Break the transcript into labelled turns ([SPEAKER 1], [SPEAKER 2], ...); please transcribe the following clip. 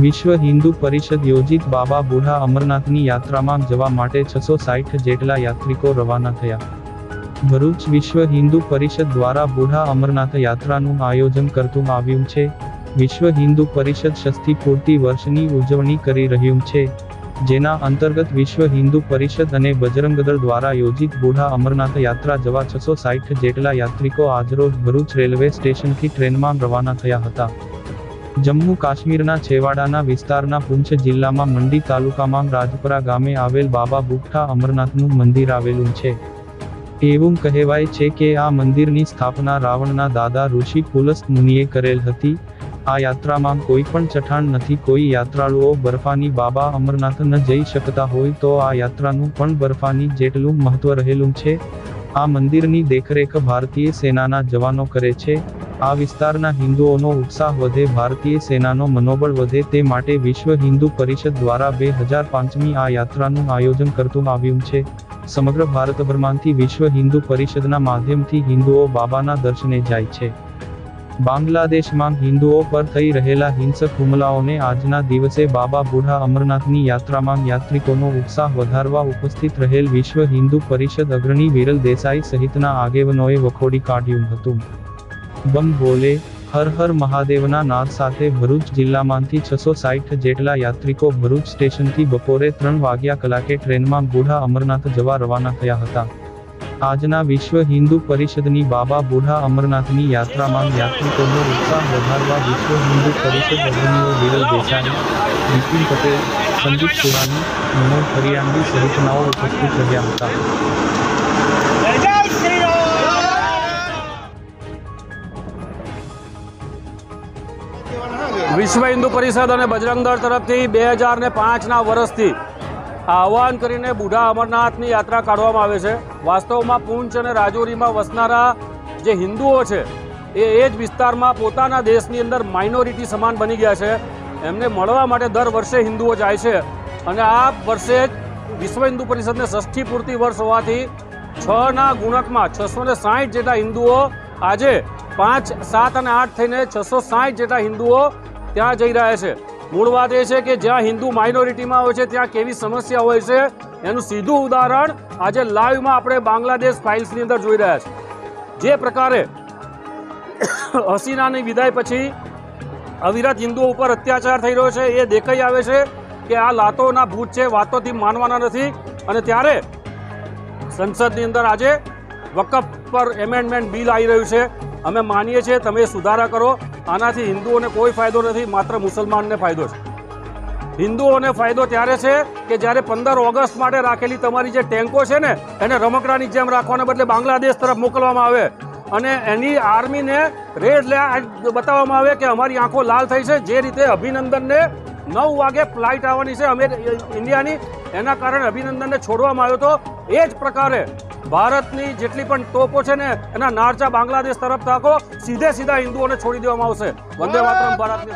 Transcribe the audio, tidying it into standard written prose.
[SPEAKER 1] વિશ્વ હિન્દુ પરિષદ યોજિત બાબા બુઢા અમરનાથની યાત્રામાં જવા માટે 660 જેટલા યાત્રિકો રવાના થયા. ભરૂચ વિશ્વ હિન્દુ પરિષદ દ્વારા બુઢા અમરનાથ યાત્રાનું આયોજન કરતું આવ્યું છે. વિશ્વ હિન્દુ પરિષદ ષષ્ઠી પૂર્તિ વર્ષની ઉજવણી કરી રહ્યું છે, જેના અંતર્ગત વિશ્વ હિન્દુ પરિષદ અને બજરંગદળ દ્વારા યોજિત બુઢા અમરનાથ યાત્રા જવા 660 જેટલા યાત્રિકો આજરોજ ભરૂચ રેલવે સ્ટેશનથી ટ્રેનમાં રવાના થયા હતા. જમ્મુ કાશ્મીરના છેવાડાના વિસ્તારના પૂંછ જિલ્લામાં મંડી તાલુકામાં રાજપરા ગામે આવેલ બાબા બુઢા અમરનાથનું મંદિર આવેલું છે. એવું કહેવાય છે કે આ મંદિરની સ્થાપના રાવણના દાદા ઋષિ પુલસ્ત મુનિએ કરેલ હતી. આ યાત્રામાં કોઈ પણ ચઢાણ નથી. કોઈ યાત્રાળુઓ બરફાની બાબા અમરનાથ ન જઈ શકતા હોય તો આ યાત્રાનું પણ બરફાની જેટલું મહત્વ રહેલું છે. આ મંદિરની દેખરેખ ભારતીય સેનાના જવાનો કરે છે. આ વિસ્તારના હિન્દુઓનો ઉત્સાહ વધે, ભારતીય સેનાનો મનોબળ વધે તે માટે વિશ્વ હિન્દુ પરિષદ દ્વારા 2005ની આ યાત્રાનું આયોજન કરતું આવ્યું છે. સમગ્ર ભારતભરમાંથી વિશ્વ હિન્દુ પરિષદના માધ્યમથી હિન્દુઓ બાબાના દર્શને જાય છે. બાંગ્લાદેશમાં હિન્દુઓ પર થઈ રહેલા હિંસક હુમલાઓને આજના દિવસે બાબા બુઢા અમરનાથની યાત્રામાં યાત્રિકોનો ઉત્સાહ વધારવા ઉપસ્થિત રહેલ વિશ્વ હિન્દુ પરિષદ અગ્રણી વિરલ દેસાઈ સહિતના આગેવાનોએ વખોડી કાઢ્યું હતું. બમ બોલે, હર હર મહાદેવના નાદ સાથે ભરૂચ જિલ્લામાંથી 660 જેટલા યાત્રિકો ભરૂચ સ્ટેશનથી બપોરે 3 વાગ્યા કલાકે ટ્રેનમાં બુઢા અમરનાથ જવા રવાના થયા હતા. આજના વિશ્વ હિન્દુ પરિષદની બાબા બુઢા અમરનાથની યાત્રામાં યાત્રિકોનો ઉત્સાહ વધારવા વિશ્વ હિન્દુ પરિષદ અગ્રણીઓ વિરલ દેસાઈ, નીતિન પટેલ, સંદીપ સુરાણી, મનોજ હરિયાણી સહિતનાઓ ઉપસ્થિત રહ્યા હતા.
[SPEAKER 2] વિશ્વ હિન્દુ પરિષદ અને બજરંગ દળ તરફથી 2005ના વર્ષથી આહવાન કરીને બુઢા અમરનાથની યાત્રા કાઢવામાં આવે છે. વાસ્તવમાં પૂંછ અને રાજૌરીમાં વસનારા જે હિન્દુઓ છે એ જ વિસ્તારમાં પોતાના દેશની અંદર માઇનોરિટી સમાન બની ગયા છે. એમને મળવા માટે દર વર્ષે હિન્દુઓ જાય છે અને આ વર્ષે વિશ્વ હિન્દુ પરિષદને ષષ્ઠી પૂર્તિ વર્ષ હોવાથી 6ના ગુણકમાં 660 જેટલા હિન્દુઓ આજે 5, 7 અને 8 થઈને 660 જેટલા હિન્દુઓ ત્યાં જઈ રહ્યા છે. મૂળ વાત એ છે કે જ્યાં હિન્દુ માઇનોરિટીમાં હોય છે ત્યાં કેવી સમસ્યા હોય છે એનું સીધું ઉદાહરણ આજે લાઈવમાં આપણે બાંગ્લાદેશ ફાઇલ્સની અંદર જોઈ રહ્યા છે. જે પ્રકારે હસીનાની વિદાય પછી અવિરત હિન્દુઓ ઉપર અત્યાચાર થઈ રહ્યો છે એ દેખાઈ આવે છે કે આ લાતોના ભૂત છે, વાતોથી માનવાના નથી. અને ત્યારે સંસદની અંદર આજે વકફ પર એમેન્ડમેન્ટ બિલ આવી રહ્યું છે. અમે માનીએ છીએ તમે સુધારા કરો. આનાથી હિન્દુઓને કોઈ ફાયદો નથી, માત્ર મુસલમાનને ફાયદો છે. હિન્દુઓને ફાયદો ત્યારે છે કે જ્યારે 15 ઓગસ્ટ માટે રાખેલી તમારી જે ટેન્કો છે ને એને રમકડાની જેમ રાખવાને બદલે બાંગ્લાદેશ તરફ મોકલવામાં આવે અને એની આર્મીને રેડ બતાવવામાં આવે કે અમારી આંખો લાલ થઈ છે. જે રીતે અભિનંદનને 9 વાગે ફ્લાઇટ આવવાની છે ઇન્ડિયાની, એના કારણે અભિનંદનને છોડવામાં આવ્યો હતો. એ જ પ્રકારે ભારતની જેટલી પણ તોપો છે ને એના નાર્ચા બાંગ્લાદેશ તરફ તાકો, સીધા હિન્દુઓને છોડી દેવામાં આવશે. વંદે માતરમ, ભારતની